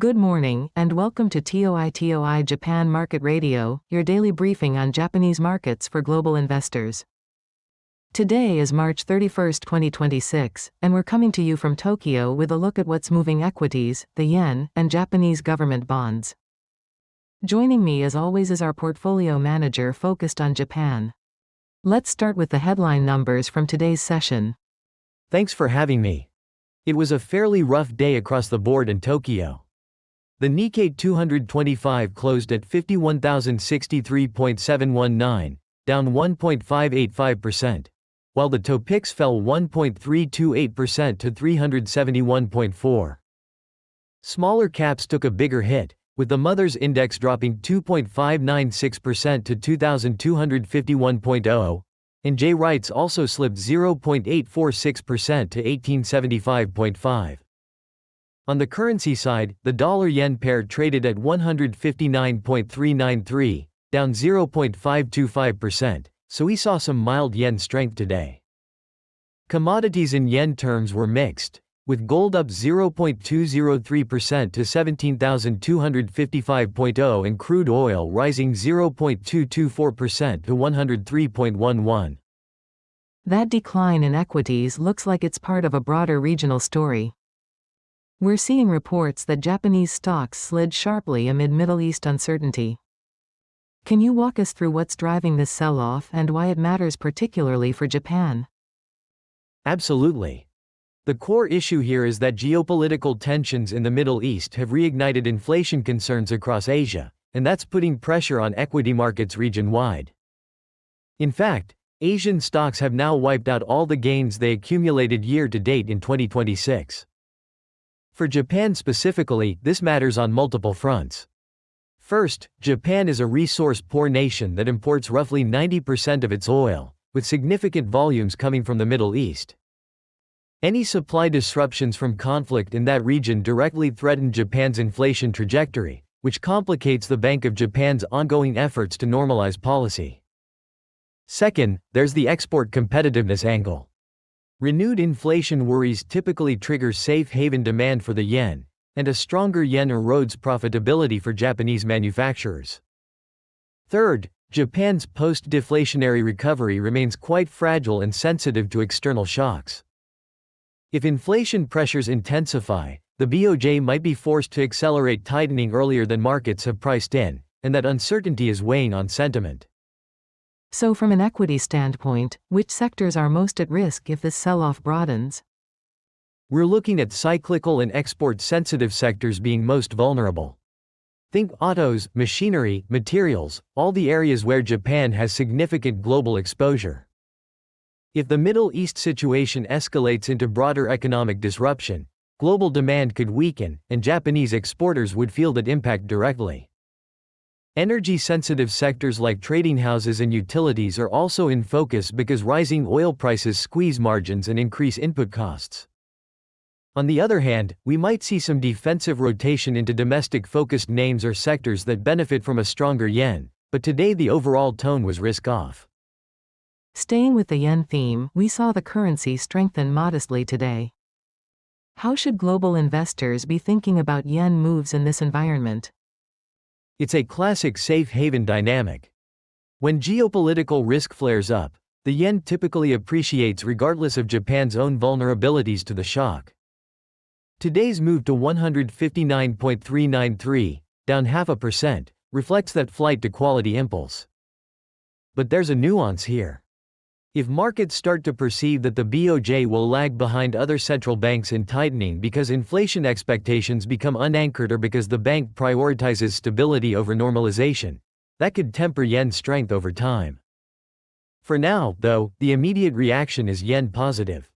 Good morning, and welcome to TOITOI Japan Market Radio, your daily briefing on Japanese markets for global investors. Today is March 31, 2026, and we're coming to you from Tokyo with a look at what's moving equities, the yen, and Japanese government bonds. Joining me as always is our portfolio manager focused on Japan. Let's start with the headline numbers from today's session. Thanks for having me. It was a fairly rough day across the board in Tokyo. The Nikkei 225 closed at 51,063.719, down 1.585%, while the TOPIX fell 1.328% to 371.4. Smaller caps took a bigger hit, with the Mothers Index dropping 2.596% to 2,251.00, and J-Rights also slipped 0.846% to 1875.5. On the currency side, the dollar-yen pair traded at 159.393, down 0.525%, so we saw some mild yen strength today. Commodities in yen terms were mixed, with gold up 0.203% to 17,255.00 and crude oil rising 0.224% to 103.11. That decline in equities looks like it's part of a broader regional story. We're seeing reports that Japanese stocks slid sharply amid Middle East uncertainty. Can you walk us through what's driving this sell-off and why it matters particularly for Japan? Absolutely. The core issue here is that geopolitical tensions in the Middle East have reignited inflation concerns across Asia, and that's putting pressure on equity markets region-wide. In fact, Asian stocks have now wiped out all the gains they accumulated year-to-date in 2026. For Japan specifically, this matters on multiple fronts. First, Japan is a resource-poor nation that imports roughly 90% of its oil, with significant volumes coming from the Middle East. Any supply disruptions from conflict in that region directly threaten Japan's inflation trajectory, which complicates the Bank of Japan's ongoing efforts to normalize policy. Second, there's the export competitiveness angle. Renewed inflation worries typically trigger safe haven demand for the yen, and a stronger yen erodes profitability for Japanese manufacturers. Third, Japan's post-deflationary recovery remains quite fragile and sensitive to external shocks. If inflation pressures intensify, the BOJ might be forced to accelerate tightening earlier than markets have priced in, and that uncertainty is weighing on sentiment. So from an equity standpoint, which sectors are most at risk if this sell-off broadens? We're looking at cyclical and export-sensitive sectors being most vulnerable. Think autos, machinery, materials, all the areas where Japan has significant global exposure. If the Middle East situation escalates into broader economic disruption, global demand could weaken, and Japanese exporters would feel that impact directly. Energy-sensitive sectors like trading houses and utilities are also in focus because rising oil prices squeeze margins and increase input costs. On the other hand, we might see some defensive rotation into domestic-focused names or sectors that benefit from a stronger yen, but today the overall tone was risk-off. Staying with the yen theme, we saw the currency strengthen modestly today. How should global investors be thinking about yen moves in this environment? It's a classic safe haven dynamic. When geopolitical risk flares up, the yen typically appreciates regardless of Japan's own vulnerabilities to the shock. Today's move to 159.393, down 0.5%, reflects that flight to quality impulse. But there's a nuance here. If markets start to perceive that the BOJ will lag behind other central banks in tightening because inflation expectations become unanchored or because the bank prioritizes stability over normalization, that could temper yen strength over time. For now, though, the immediate reaction is yen positive.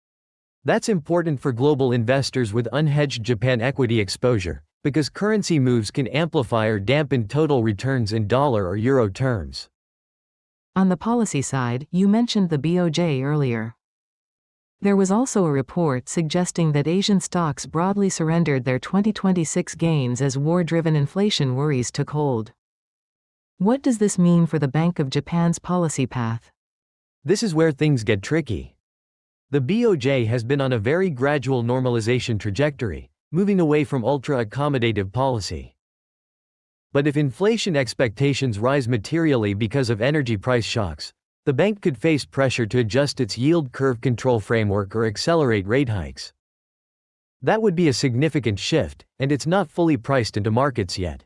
That's important for global investors with unhedged Japan equity exposure, because currency moves can amplify or dampen total returns in dollar or euro terms. On the policy side, you mentioned the BOJ earlier. There was also a report suggesting that Asian stocks broadly surrendered their 2026 gains as war-driven inflation worries took hold. What does this mean for the Bank of Japan's policy path? This is where things get tricky. The BOJ has been on a very gradual normalization trajectory, moving away from ultra-accommodative policy. But if inflation expectations rise materially because of energy price shocks, the bank could face pressure to adjust its yield curve control framework or accelerate rate hikes. That would be a significant shift, and it's not fully priced into markets yet.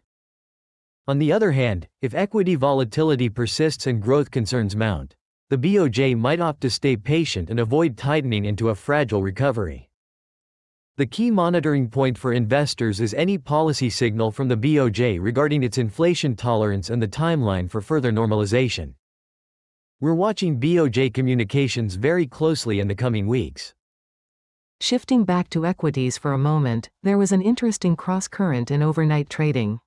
On the other hand, if equity volatility persists and growth concerns mount, the BOJ might opt to stay patient and avoid tightening into a fragile recovery. The key monitoring point for investors is any policy signal from the BOJ regarding its inflation tolerance and the timeline for further normalization. We're watching BOJ communications very closely in the coming weeks. Shifting back to equities for a moment, there was an interesting cross-current in overnight trading.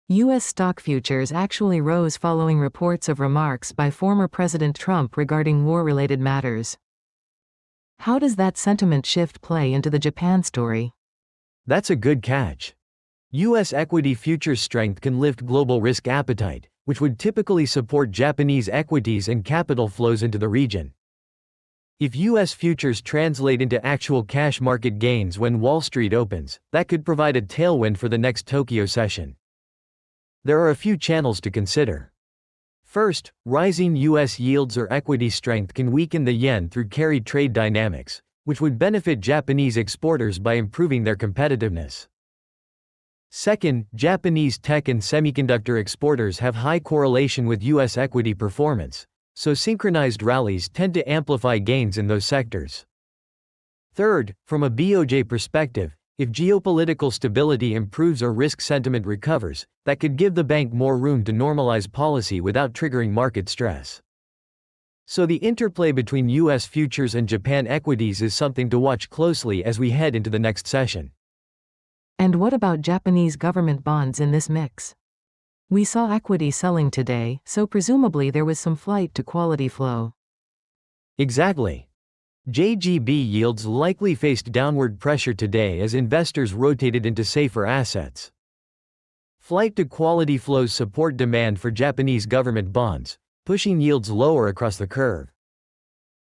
U.S. stock futures actually rose following reports of remarks by former President Trump regarding war-related matters. How does that sentiment shift play into the Japan story? That's a good catch. U.S. equity futures strength can lift global risk appetite, which would typically support Japanese equities and capital flows into the region. If U.S. futures translate into actual cash market gains when Wall Street opens, that could provide a tailwind for the next Tokyo session. There are a few channels to consider. First, rising U.S. yields or equity strength can weaken the yen through carry trade dynamics, which would benefit Japanese exporters by improving their competitiveness. Second, Japanese tech and semiconductor exporters have high correlation with U.S. equity performance, so synchronized rallies tend to amplify gains in those sectors. Third, from a BOJ perspective, if geopolitical stability improves or risk sentiment recovers, that could give the bank more room to normalize policy without triggering market stress. So the interplay between U.S. futures and Japan equities is something to watch closely as we head into the next session. And what about Japanese government bonds in this mix? We saw equity selling today, so presumably there was some flight to quality flow. Exactly. JGB yields likely faced downward pressure today as investors rotated into safer assets. Flight to quality flows support demand for Japanese government bonds, pushing yields lower across the curve.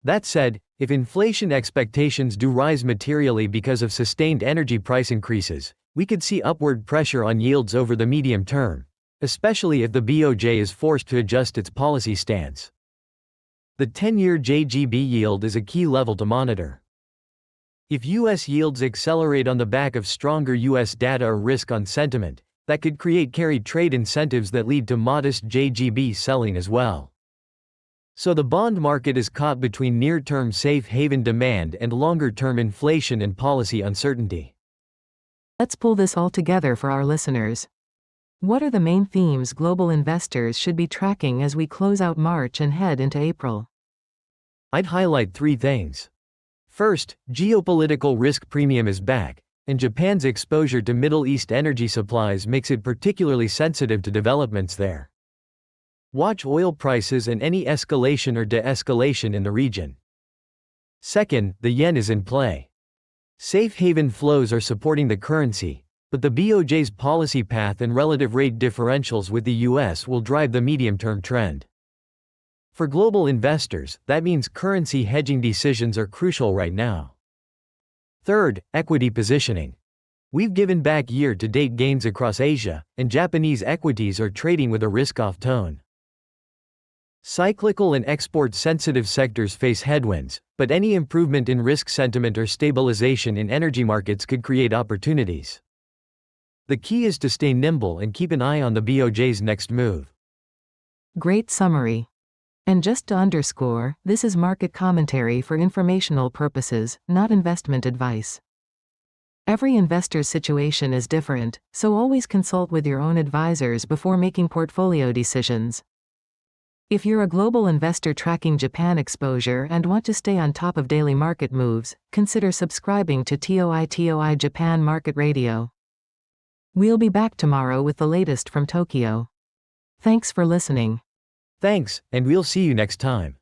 That said, if inflation expectations do rise materially because of sustained energy price increases, we could see upward pressure on yields over the medium term, especially if the BOJ is forced to adjust its policy stance. The 10-year JGB yield is a key level to monitor. If U.S. yields accelerate on the back of stronger U.S. data or risk on sentiment, that could create carry trade incentives that lead to modest JGB selling as well. So the bond market is caught between near-term safe haven demand and longer-term inflation and policy uncertainty. Let's pull this all together for our listeners. What are the main themes global investors should be tracking as we close out March and head into April? I'd highlight 3 things. First, geopolitical risk premium is back, and Japan's exposure to Middle East energy supplies makes it particularly sensitive to developments there. Watch oil prices and any escalation or de-escalation in the region. Second, the yen is in play. Safe haven flows are supporting the currency, but the BOJ's policy path and relative rate differentials with the US will drive the medium-term trend. For global investors, that means currency hedging decisions are crucial right now. Third, equity positioning. We've given back year-to-date gains across Asia, and Japanese equities are trading with a risk-off tone. Cyclical and export-sensitive sectors face headwinds, but any improvement in risk sentiment or stabilization in energy markets could create opportunities. The key is to stay nimble and keep an eye on the BOJ's next move. Great summary. And just to underscore, this is market commentary for informational purposes, not investment advice. Every investor's situation is different, so always consult with your own advisors before making portfolio decisions. If you're a global investor tracking Japan exposure and want to stay on top of daily market moves, consider subscribing to TOITOI Japan Market Radio. We'll be back tomorrow with the latest from Tokyo. Thanks for listening. Thanks, and we'll see you next time.